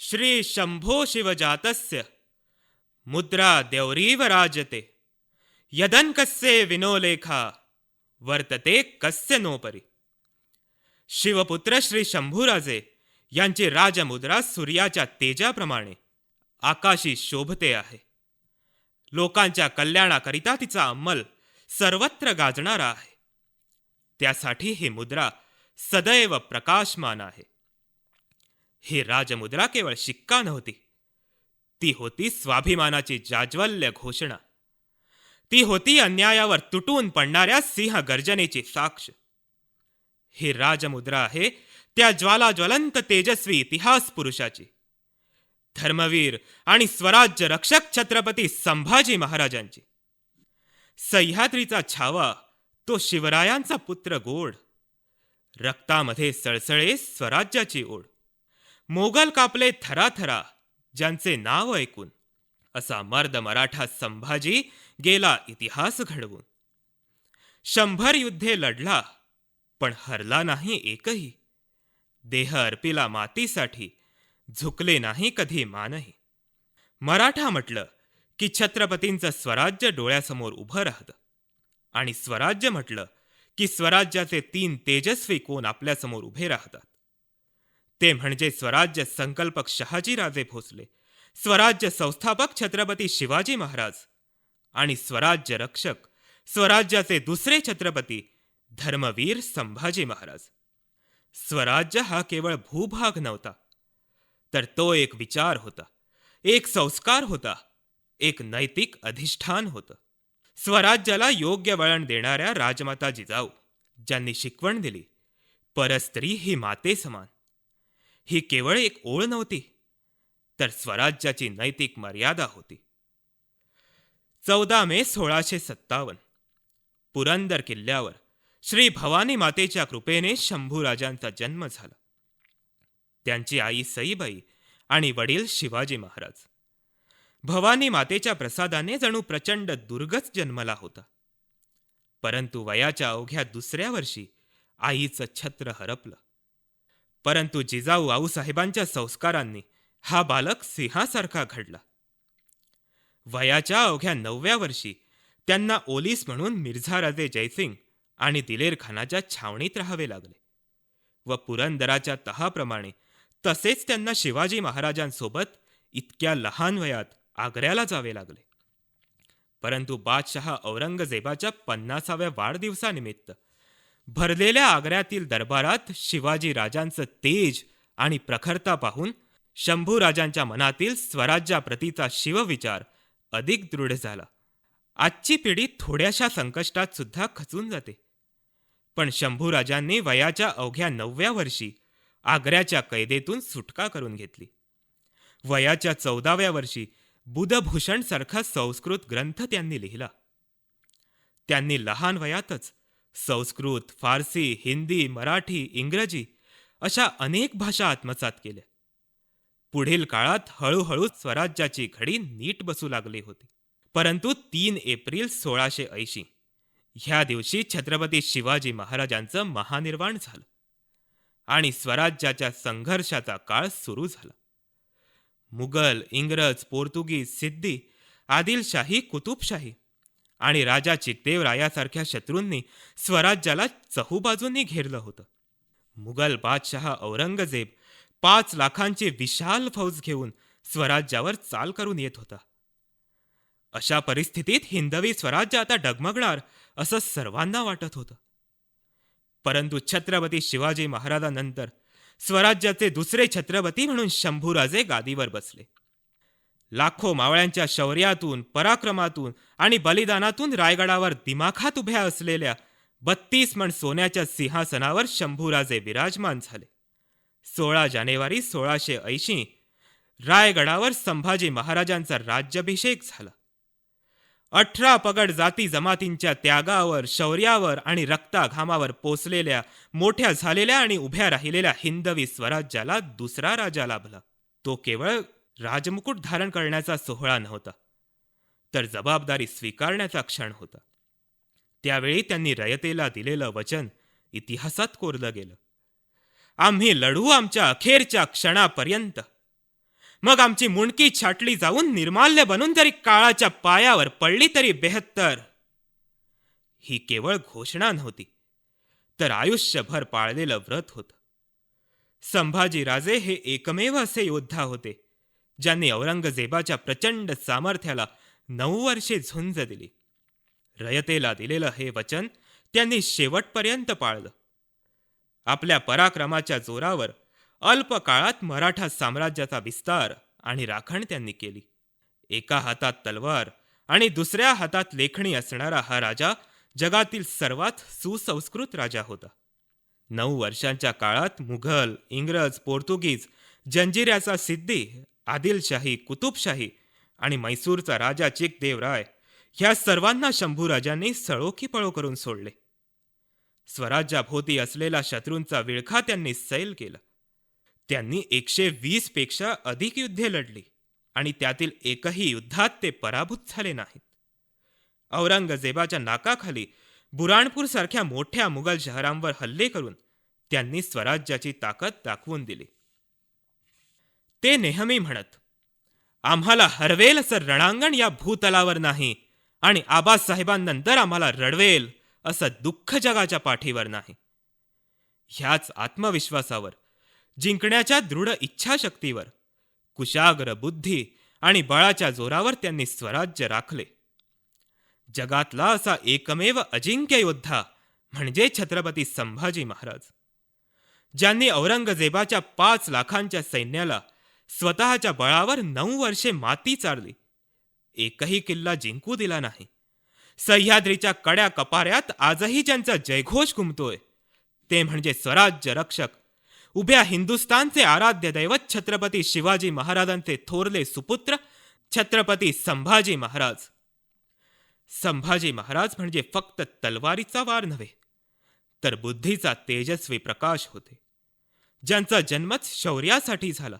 श्री शंभो शिवजातस्य मुद्रा द्यौरीव राजते यदनकस्य विनोलेखा वर्तते कस्य नोपरी. शिवपुत्र श्री शंभूराजे यांची राजमुद्रा सूर्याच्या तेजाप्रमाणे आकाशी शोभते आहे. लोकांच्या कल्याणाकरिता तिचा अंमल सर्वत्र गाजणारा आहे. त्यासाठी ही मुद्रा सदैव प्रकाशमान आहे. ही राजमुद्रा केवळ शिक्का नव्हती, ती होती स्वाभिमानाची जाज्वल्य घोषणा. ती होती अन्यायावर तुटून पडणाऱ्या सिंह गर्जनेची साक्ष. ही राजमुद्रा आहे त्या ज्वालाज्वलंत तेजस्वी इतिहास पुरुषाची, धर्मवीर आणि स्वराज्य रक्षक छत्रपती संभाजी महाराजांची. सह्याद्रीचा छावा तो शिवरायांचा पुत्र गोड, रक्तामध्ये सळसळे स्वराज्याची ओढ. मोगल कापले थराथरा ज्यांचे नाव ऐकून, असा मर्द मराठा संभाजी गेला इतिहास घडवून. 100 युद्धे लढला पण हरला नाही एकही, देह अर्पिला मातीसाठी झुकले नाही कधी मानही. मराठा म्हटलं की छत्रपतींचं स्वराज्य डोळ्यासमोर उभं राहतं, आणि स्वराज्य म्हटलं की स्वराज्याचे 3 तेजस्वी कोण आपल्यासमोर उभे राहतात. ते म्हणजे स्वराज्य संकल्पक शहाजीराजे भोसले, स्वराज्य संस्थापक छत्रपती शिवाजी महाराज आणि स्वराज्य रक्षक स्वराज्याचे दुसरे छत्रपती धर्मवीर संभाजी महाराज. स्वराज्य हा केवळ भूभाग नव्हता, तर तो एक विचार होता, एक संस्कार होता, एक नैतिक अधिष्ठान होतं. स्वराज्याला योग्य वळण देणाऱ्या राजमाता जिजाऊ ज्यांनी शिकवण दिली, परस्त्री ही माते समान, ही केवळ एक ओळ नव्हती, तर स्वराज्याची नैतिक मर्यादा होती. 14 मे 1657 पुरंदर किल्ल्यावर श्री भवानी मातेच्या कृपेने शंभूराजांचा जन्म झाला. त्यांची आई सईबाई आणि वडील शिवाजी महाराज. भवानी मातेच्या प्रसादाने जणू प्रचंड दुर्गच जन्मला होता. परंतु वयाच्या अवघ्या 2ऱ्या वर्षी आईचं छत्र हरपलं. परंतु जिजाऊ आऊसाहेबांच्या संस्कारांनी हा बालक सिंहासारखा घडला. वयाच्या अवघ्या 9व्या वर्षी त्यांना ओलीस म्हणून मिर्झाराजे जयसिंग आणि दिलेर खानाच्या छावणीत राहावे लागले व पुरंदराच्या तहाप्रमाणे तसेच त्यांना शिवाजी महाराजांसोबत इतक्या लहान वयात आग्र्याला जावे लागले. परंतु बादशहा औरंगजेबाच्या 50व्या वाढदिवसानिमित्त भरलेल्या आग्र्यातील दरबारात शिवाजी राजांचं तेज आणि प्रखरता पाहून शंभूराजांच्या मनातील स्वराज्याप्रतीचा शिवविचार अधिक दृढ झाला. आजची पिढी थोड्याशा संकष्टात सुद्धा खचून जाते, पण शंभूराजांनी वयाच्या अवघ्या 9व्या वर्षी आग्र्याच्या कैदेतून सुटका करून घेतली. वयाच्या 14व्या वर्षी बुधभूषण सारखा संस्कृत ग्रंथ त्यांनी लिहिला. त्यांनी लहान वयातच संस्कृत, फारसी, हिंदी, मराठी, इंग्रजी अशा अनेक भाषा आत्मसात केल्या. पुढील काळात हळूहळू स्वराज्याची घडी नीट बसू लागली होती. परंतु 3 एप्रिल 1680 ह्या दिवशी छत्रपती शिवाजी महाराजांचं महानिर्वाण झालं आणि स्वराज्याच्या संघर्षाचा काळ सुरू झाला. मुघल, इंग्रज, पोर्तुगीज, सिद्धी, आदिलशाही, कुतुबशाही आणि राजा चित्तेवरायासारख्या शत्रूंनी स्वराज्याला चहूबाजूंनी घेरलं होतं. मुघल बादशहा औरंगजेब 5 लाखांची विशाल फौज घेऊन स्वराज्यावर चाल करून येत होता. अशा परिस्थितीत हिंदवी स्वराज्य आता डगमगणार असं सर्वांना वाटत होतं. परंतु छत्रपती शिवाजी महाराजांनंतर स्वराज्याचे दुसरे छत्रपती म्हणून शंभूराजे गादीवर बसले. लाखो मावळ्यांच्या शौर्यातून, पराक्रमातून आणि बलिदानातून रायगडावर दिमाखात उभ्या असलेल्या 32 मण सोन्याच्या सिंहासनावर शंभूराजे विराजमान झाले. 16 जानेवारी 1680 रायगडावर संभाजी महाराजांचा राज्याभिषेक झाला. 18 पगड जाती जमातींच्या त्यागावर, शौर्यावर आणि रक्ताघामावर पोचलेल्या, मोठ्या झालेल्या आणि उभ्या राहिलेल्या हिंदवी स्वराज्याला दुसरा राजा लाभला. तो केवळ राजमुकुट धारण करण्याचा सोहळा नव्हता, तर जबाबदारी स्वीकारण्याचा क्षण होता. त्यावेळी त्यांनी रयतेला दिलेलं वचन इतिहासात कोरलं गेलं. आम्ही लढू आमच्या अखेरच्या क्षणापर्यंत. मग आमची मुंडकी छाटली जाऊन निर्माल्य बनून जरी काळाच्या पायावर पडली तरी बेहत्तर. ही केवळ घोषणा नव्हती, तर आयुष्यभर पाळलेलं व्रत होतं. संभाजीराजे हे एकमेव असे योद्धा होते ज्यांनी औरंगजेबाच्या प्रचंड सामर्थ्याला 9 वर्षे झुंज दिली. रयतेला दिलेलं हे वचन त्यांनी शेवटपर्यंत पाळलं. आपल्या पराक्रमाच्या जोरावर अल्प काळात मराठा साम्राज्याचा विस्तार आणि राखण त्यांनी केली. एका हातात तलवार आणि दुसऱ्या हातात लेखणी असणारा हा राजा जगातील सर्वात सुसंस्कृत राजा होता. 9 वर्षांच्या काळात मुघल, इंग्रज, पोर्तुगीज, जंजिऱ्याचा सिद्दी, आदिलशाही, कुतुबशाही आणि मैसूरचा राजा चिकदेवराय ह्या सर्वांना शंभूराजांनी सळोकी पळो करून सोडले. स्वराज्याभोवती असलेला शत्रूंचा विळखा त्यांनी सैल केला. त्यांनी 120 पेक्षा अधिक युद्धे लढली आणि त्यातील एकही युद्धात ते पराभूत झाले नाहीत. औरंगजेबाच्या नाकाखाली बुराणपूर सारख्या मोठ्या मुघल शहरांवर हल्ले करून त्यांनी स्वराज्याची ताकद दाखवून दिली. ते नेहमी म्हणत, आम्हाला हरवेल असं रणांगण या भूतलावर नाही आणि आबासाहेबांनंतर आम्हाला रडवेल असं दुःख जगाच्या पाठीवर नाही. ह्याच आत्मविश्वासावर, जिंकण्याच्या दृढ इच्छाशक्तीवर, कुशाग्र बुद्धी आणि बळाच्या जोरावर त्यांनी स्वराज्य राखले. जगातला असा एकमेव अजिंक्य योद्धा म्हणजे छत्रपती संभाजी महाराज, ज्यांनी औरंगजेबाच्या 5 लाखांच्या सैन्याला स्वतःच्या बळावर 9 वर्षे माती चारली. एकही किल्ला जिंकू दिला नाही. सह्याद्रीच्या कड्या कपाऱ्यात आजही ज्यांचा जयघोष घुमतोय ते म्हणजे स्वराज्य रक्षक, उभ्या हिंदुस्थानचे आराध्य दैवत छत्रपती शिवाजी महाराजांचे थोरले सुपुत्र छत्रपती संभाजी महाराज. संभाजी महाराज म्हणजे फक्त तलवारीचा वार नव्हे, तर बुद्धीचा तेजस्वी प्रकाश होते, ज्यांचा जन्मच शौर्यासाठी झाला,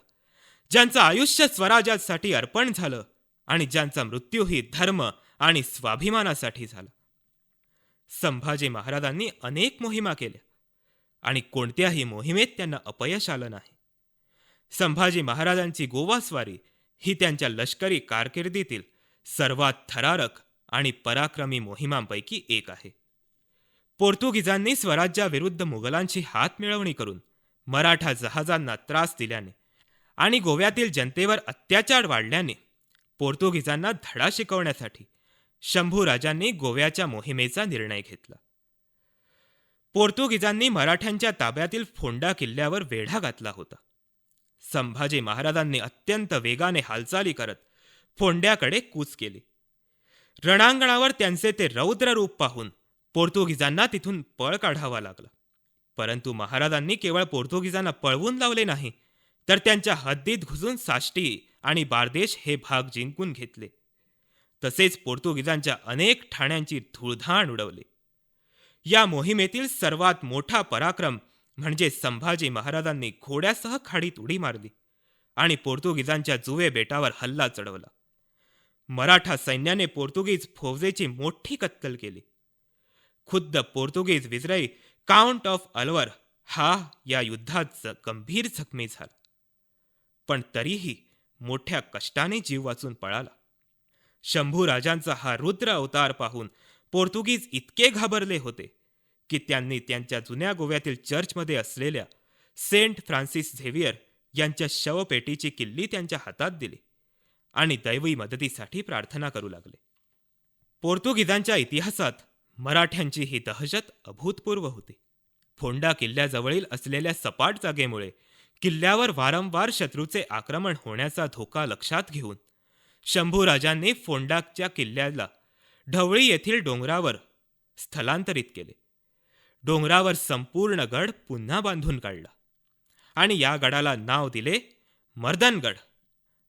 ज्यांचं आयुष्य स्वराज्यासाठी अर्पण झालं आणि ज्यांचा मृत्यूही धर्म आणि स्वाभिमानासाठी झाला. संभाजी महाराजांनी अनेक मोहिमा केल्या आणि कोणत्याही मोहिमेत त्यांना अपयश आलं नाही. संभाजी महाराजांची गोवास्वारी ही त्यांच्या लष्करी कारकिर्दीतील सर्वात थरारक आणि पराक्रमी मोहिमांपैकी एक आहे. पोर्तुगीजांनी स्वराज्याविरुद्ध मुघलांची हात मिळवणी करून मराठा जहाजांना त्रास दिल्याने आणि गोव्यातील जनतेवर अत्याचार वाढल्याने पोर्तुगीजांना धडा शिकवण्यासाठी शंभूराजांनी गोव्याच्या मोहिमेचा निर्णय घेतला. पोर्तुगीजांनी मराठ्यांच्या ताब्यातील फोंडा किल्ल्यावर वेढा घातला होता. संभाजी महाराजांनी अत्यंत वेगाने हालचाली करत फोंड्याकडे कूच केली. रणांगणावर त्यांचे ते रौद्र रूप पाहून पोर्तुगीजांना तिथून पळ काढावा लागला. परंतु महाराजांनी केवळ पोर्तुगीजांना पळवून लावले नाही, तर त्यांच्या हद्दीत घुसून साष्टी आणि बारदेश हे भाग जिंकून घेतले. तसेच पोर्तुगीजांच्या अनेक ठाण्यांची धूळधाण उडवली. या मोहिमेतील सर्वात मोठा पराक्रम म्हणजे संभाजी महाराजांनी घोड्यासह खाडीत उडी मारली आणि पोर्तुगीजांच्या जुवे बेटावर हल्ला चढवला. मराठा सैन्याने पोर्तुगीज फौजेची मोठी कत्तल केली. खुद्द पोर्तुगीज विजयी काउंट ऑफ अल्वर हा या युद्धात गंभीर जखमी झाला, पण तरीही मोठ्या कष्टाने जीव वाचून पळाला. शंभूराजांचा हा रुद्र अवतार पाहून पोर्तुगीज इतके घाबरले होते की त्यांनी त्यांच्या जुन्या गोव्यातील चर्चमध्ये असलेल्या सेंट फ्रान्सिस झेवियर यांच्या शवपेटीची किल्ली त्यांच्या हातात दिली आणि दैवी मदतीसाठी प्रार्थना करू लागले. पोर्तुगीजांच्या इतिहासात मराठ्यांची ही दहशत अभूतपूर्व होती. फोंडा किल्ल्याजवळील असलेल्या सपाट जागेमुळे किल्ल्यावर वारंवार शत्रूचे आक्रमण होण्याचा धोका लक्षात घेऊन शंभूराजांनी फोंडाच्या किल्ल्याला ढवळी येथील डोंगरावर स्थलांतरित केले. डोंगरावर संपूर्ण गड पुन्हा बांधून काढला आणि या गडाला नाव दिले मर्दनगड.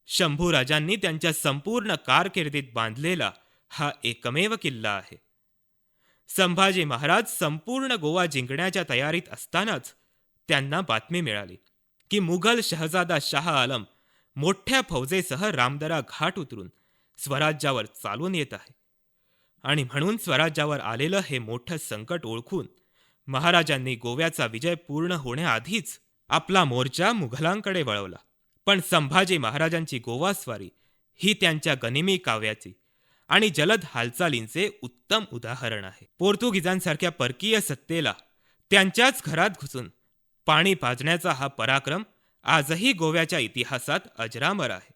शंभूराजांनी त्यांच्या संपूर्ण कारकिर्दीत बांधलेला हा एकमेव किल्ला आहे. संभाजी महाराज संपूर्ण गोवा जिंकण्याच्या तयारीत असतानाच त्यांना बातमी मिळाली की मुघल शहजादा शाह आलम मोठ्या फौजेसह रामदरा घाट उतरून स्वराज्यावर चालून येत आहे. आणि म्हणून स्वराज्यावर आलेलं हे मोठं संकट ओळखून महाराजांनी गोव्याचा विजय पूर्ण होण्याआधीच आपला मोर्चा मुघलांकडे वळवला. पण संभाजी महाराजांची गोवास्वारी ही त्यांच्या गनिमी काव्याची आणि जलद हालचालींचे उत्तम उदाहरण आहे. पोर्तुगीजांसारख्या परकीय सत्तेला त्यांच्याच घरात घुसून पाणी पाजण्याचा हा पराक्रम आजही गोव्याच्या इतिहासात अजरामर आहे.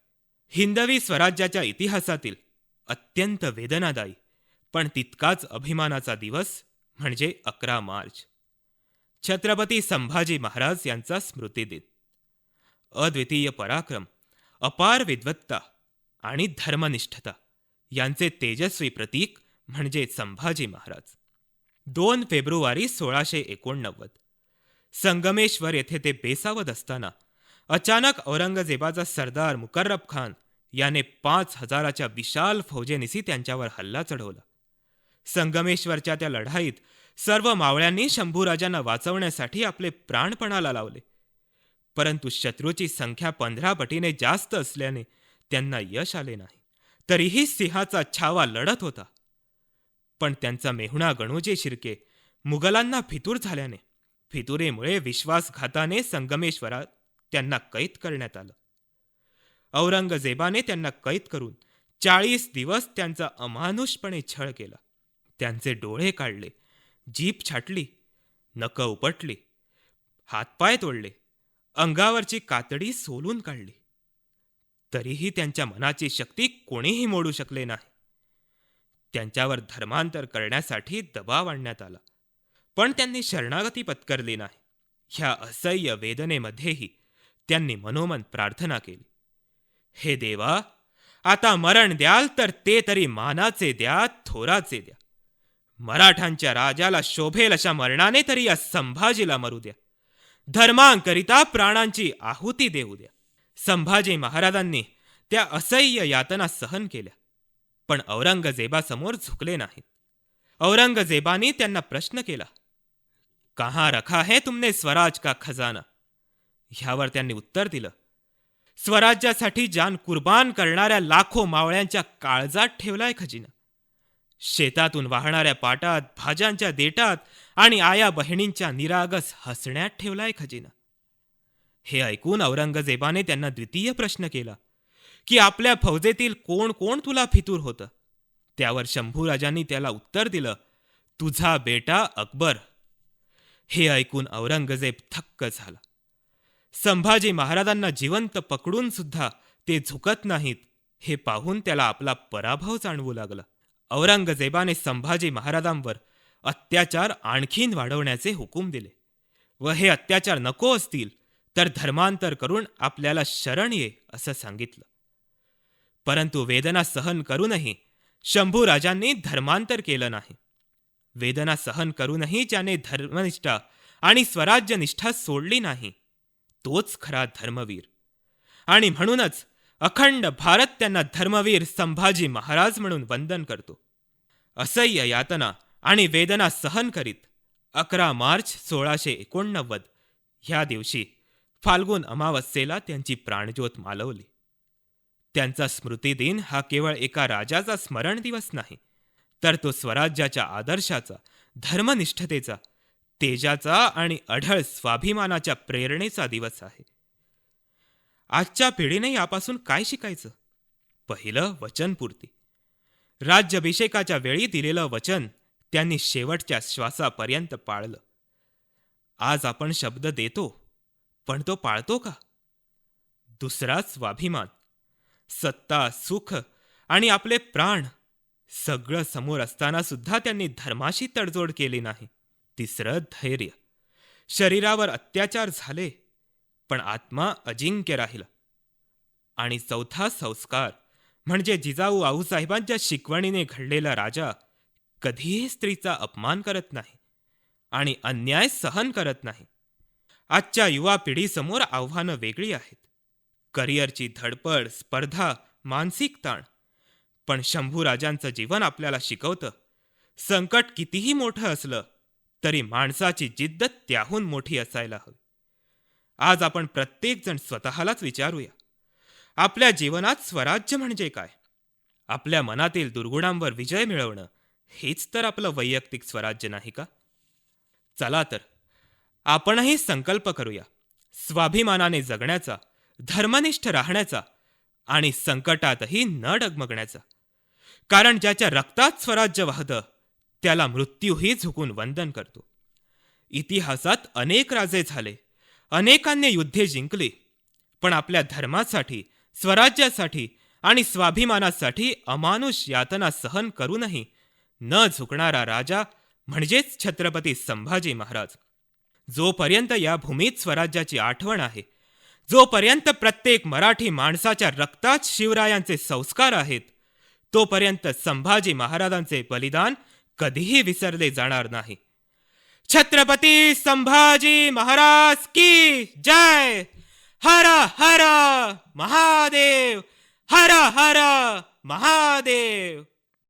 हिंदवी स्वराज्याच्या इतिहासातील अत्यंत वेदनादायी पण तितकाच अभिमानाचा दिवस म्हणजे 11 मार्च, छत्रपती संभाजी महाराज यांचा स्मृतिदिन. अद्वितीय पराक्रम, अपार विद्वत्ता आणि धर्मनिष्ठता यांचे तेजस्वी प्रतीक म्हणजे संभाजी महाराज. 2 फेब्रुवारी 1689 संगमेश्वर येथे ते बेसावध असताना अचानक औरंगजेबाचा सरदार मुकर्रब खान याने 5,000च्या विशाल फौजेनिसी त्यांच्यावर हल्ला चढवला. संगमेश्वरच्या त्या लढाईत सर्व मावळ्यांनी शंभूराजांना वाचवण्यासाठी आपले प्राण पणाला लावले, परंतु शत्रूची संख्या 15 पटीने जास्त असल्याने त्यांना यश आले नाही. तरीही सिंहाचा छावा लढत होता, पण त्यांचा मेहुणा गणोजी शिर्के मुघलांना फितूर झाल्याने फितुरीमुळे विश्वासघाताने संगमेश्वरात त्यांना कैद करण्यात आलं. औरंगजेबाने त्यांना कैद करून 40 दिवस त्यांचा अमानुषपणे छळ केला. त्यांचे डोळे काढले, जीभ छाटली, नखं उपटली, हातपाय तोडले, अंगावरची कातडी सोलून काढली. तरीही त्यांच्या मनाची शक्ती कोणीही मोडू शकले नाही. त्यांच्यावर धर्मांतर करण्यासाठी दबाव आणण्यात आला, पण त्यांनी शरणागती पत्करली नाही. ह्या असह्य वेदनेमध्येही त्यांनी मनोमन प्रार्थना केली, हे देवा, आता मरण द्याल तर ते तरी मानाचे द्या, थोराचे द्या. मराठांच्या राजाला शोभेल अशा मरणाने तरी या संभाजीला मरू द्या. धर्मांकरिता प्राणांची आहुती देऊ द्या. संभाजी महाराजांनी त्या असह्य यातना सहन केल्या, पण औरंगजेबासमोर झुकले नाहीत. औरंगजेबाने त्यांना प्रश्न केला, कहाँ रखा है तुमने स्वराज का खजाना? ह्यावर त्यांनी उत्तर दिलं, स्वराज्यासाठी जान कुर्बान करणाऱ्या लाखो मावळ्यांच्या काळजात ठेवलाय खजिना. शेतातून वाहणाऱ्या पाटात, भाज्यांच्या देटात आणि आया बहिणींच्या निरागस हसण्यात ठेवलाय खजिना. हे ऐकून औरंगजेबाने त्यांना द्वितीय प्रश्न केला की आपल्या फौजेतील कोण कोण तुला फितूर होतं? त्यावर शंभूराजांनी त्याला उत्तर दिलं, तुझा बेटा अकबर. हे ऐकून औरंगजेब थक्क झाला. संभाजी महाराजांना जिवंत पकडून सुद्धा ते झुकत नाहीत हे पाहून त्याला आपला पराभव जाणवू लागला. औरंगजेबाने संभाजी महाराजांवर अत्याचार आणखीन वाढवण्याचे हुकूम दिले व हे अत्याचार नको असतील तर धर्मांतर करून आपल्याला शरण ये असं सांगितलं. परंतु वेदना सहन करूनही शंभूराजांनी धर्मांतर केलं नाही. वेदना सहन करूनही ज्याने धर्मनिष्ठा आणि स्वराज्यनिष्ठा सोडली नाही तोच खरा धर्मवीर. आणि म्हणूनच अखंड भारत त्यांना धर्मवीर संभाजी महाराज म्हणून वंदन करतो. असह्य यातना आणि वेदना सहन करीत 11 मार्च 1689 ह्या दिवशी फाल्गुन अमावस्येला त्यांची प्राणज्योत मालवली. त्यांचा स्मृतिदिन हा केवळ एका राजाचा स्मरण दिवस नाही, तर तो स्वराज्याच्या आदर्शाचा, धर्मनिष्ठतेचा, तेजाचा आणि अढळ स्वाभिमानाच्या प्रेरणेचा दिवस आहे. आजच्या पिढीने यापासून काय शिकायचं? पहिलं, वचनपूर्ती. राज्याभिषेकाच्या वेळी दिलेलं वचन त्यांनी शेवटच्या श्वासापर्यंत पाळलं. आज आपण शब्द देतो, पण तो पाळतो का? दुसरा, स्वाभिमान. सत्ता, सुख आणि आपले प्राण सगळं समोर असताना सुद्धा त्यांनी धर्माशी तडजोड केली नाही. तिसरं, धैर्य. शरीरावर अत्याचार झाले, पण आत्मा अजिंक्य राहिला. आणि चौथा, संस्कार म्हणजे जिजाऊ आऊसाहेबांच्या शिकवणीने घडलेला राजा कधीही स्त्रीचा अपमान करत नाही आणि अन्याय सहन करत नाही. आजच्या युवा पिढीसमोर आव्हानं वेगळी आहेत. करिअरची धडपड, स्पर्धा, मानसिक ताण. पण शंभूराजांचं जीवन आपल्याला शिकवतं, संकट कितीही मोठं असलं तरी माणसाची जिद्द त्याहून मोठी असायला हवी. आज आपण प्रत्येक जण स्वतःलाच विचारूया, आपल्या जीवनात स्वराज्य म्हणजे काय? आपल्या मनातील दुर्गुणांवर विजय मिळवणं हेच तर आपलं वैयक्तिक स्वराज्य नाही का? चला तर आपणही संकल्प करूया स्वाभिमानाने जगण्याचा, धर्मनिष्ठ राहण्याचा आणि संकटातही न डगमगण्याचा. कारण ज्याच्या रक्तात स्वराज्य वाहतं त्याला मृत्यूही झुकून वंदन करतो. इतिहासात अनेक राजे झाले, अनेकांनी युद्धे जिंकली, पण आपल्या धर्मासाठी, स्वराज्यासाठी आणि स्वाभिमानासाठी अमानुष यातना सहन करूनही न झुकणारा राजा म्हणजेच छत्रपती संभाजी महाराज. जोपर्यंत या भूमीत स्वराज्याची आठवण आहे, जोपर्यंत प्रत्येक मराठी माणसाच्या रक्तात शिवरायांचे संस्कार आहेत, तोपर्यंत संभाजी महाराजांचे बलिदान कधीही विसरले जाणार नाही. छत्रपती संभाजी महाराज की जय. हर हर महादेव. हर हर महादेव.